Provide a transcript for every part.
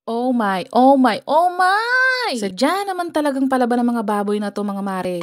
Oh my, oh my, oh my! Sadya naman talagang palaban ng mga baboy na to, mga mare.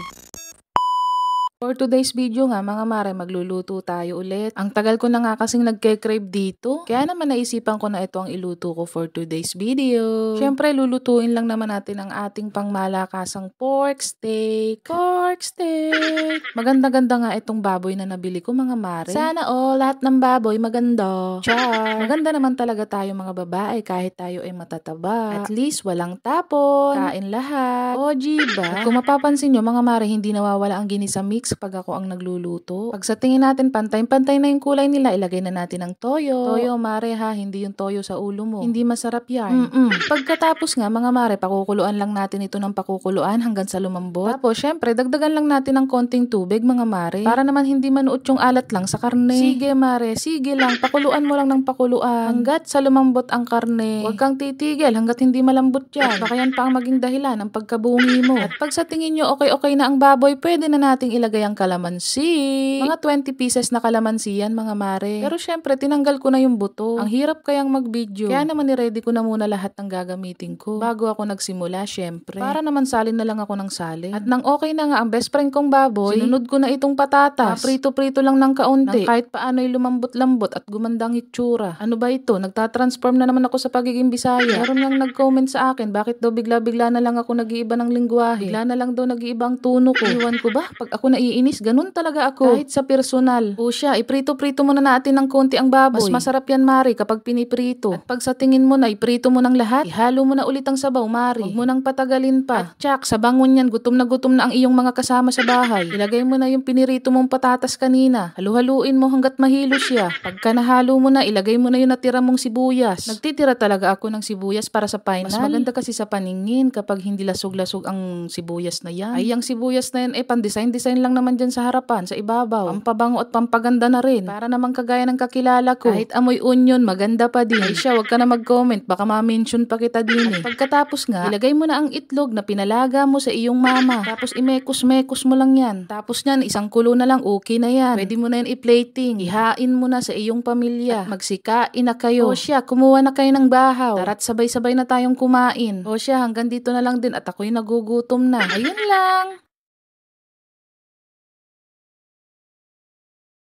For today's video nga mga mare, magluluto tayo ulit. Ang tagal ko na nga kasing nagke-crave dito. Kaya naman naisipan ko na ito ang iluto ko for today's video. Siyempre lulutuin lang naman natin ang ating pangmalakasang pork steak. Pork steak! Maganda-ganda nga itong baboy na nabili ko mga mare. Sana lahat ng baboy maganda. Char! Maganda naman talaga tayo mga babae kahit tayo ay matataba. At least walang tapon. Kain lahat. O diba? At kung mapapansin nyo mga mare, hindi nawawala ang ginisa mix pag ako ang nagluluto. Pag sa tingin natin pantay-pantay na yung kulay nila, ilagay na natin ang toyo. Toyo mare ha, hindi yung toyo sa ulo mo. Hindi masarap yan. Pagkatapos nga mga mare, pakukuluan lang natin ito ng pakukuluan hanggang sa lumambot. Tapos syempre, dagdagan lang natin ng konting tubig mga mare. Para naman hindi manuot yung alat lang sa karne. Sige mare, sige lang. Pakuluan mo lang ng pakuluan. Hanggat sa lumambot ang karne. Huwag kang titigil hanggat hindi malambot yan. Baka yan pa ang maging dahilan ng pagkabungi mo. At pag sa tingin nyo okay na ang baboy, pwede na nating ilagay ang kalamansi. Mga 20 pieces na kalamansi yan mga mare. Pero syempre, tinanggal ko na yung buto. Ang hirap kayang mag-video. Kaya naman ni-ready ko na muna lahat ng gagamitin ko. Bago ako nagsimula, syempre. Para naman salin na lang ako ng salin. At nang okay na nga ang best friend kong baboy, sinunod ko na itong patatas. Prito-prito lang ng kaunti. Nang kahit paano'y lumambot-lambot at gumandang itsura. Ano ba ito? Nagtatransform na naman ako sa pagiging Bisaya. Meron ngang nag-comment sa akin, bakit daw bigla-bigla na lang ako nag-iiba ng lingwahe? Bigla na lang daw nag-iibang tono ko. Iwan ko ba? Pag ako naiinis, ganun talaga ako. Kahit sa personal. O siya, iprito-prito muna natin ng konti ang baboy. Mas masarap yan, Mari, kapag piniprito. At pag sa tingin mo na iprito mo ng lahat, ihalo mo na ulit ang sabaw, Mari. Huwag mo nang patagalin pa. At tsak, sa bangon yan, gutom na ang iyong mga kasama sa bahay. Ilagay mo na yung pinirito mong patatas kanina. Halu-haluin mo hanggat mahilo siya. Pagka nahalo mo na, ilagay mo na yung natira mong sibuyas. Nagtitira talaga ako ng sibuyas para sa final. Mas maganda kasi sa paningin kapag hindi lasog-lasog ang sibuyas na yan. Ay, ang sibuyas na yan, pan-design lang naman dyan sa harapan, sa ibabaw. Pampabango at pampaganda na rin. Para naman kagaya ng kakilala ko. Kahit amoy onion, maganda pa din. Ay siya, wag ka na mag-comment. Baka ma-mention pa kita din eh. At pagkatapos nga, ilagay mo na ang itlog na pinalaga mo sa iyong mama. Tapos imekos-mekos mo lang yan. Tapos nyan, isang kulo na lang, okay na yan. Pwede mo na yan i-plating. Ihain mo na sa iyong pamilya. At magsikain na kayo. O siya, kumuha na kayo ng bahaw. Tara't sabay-sabay na tayong kumain. O siya, hanggang dito na lang din at ako'y nagugutom na. Ayun lang.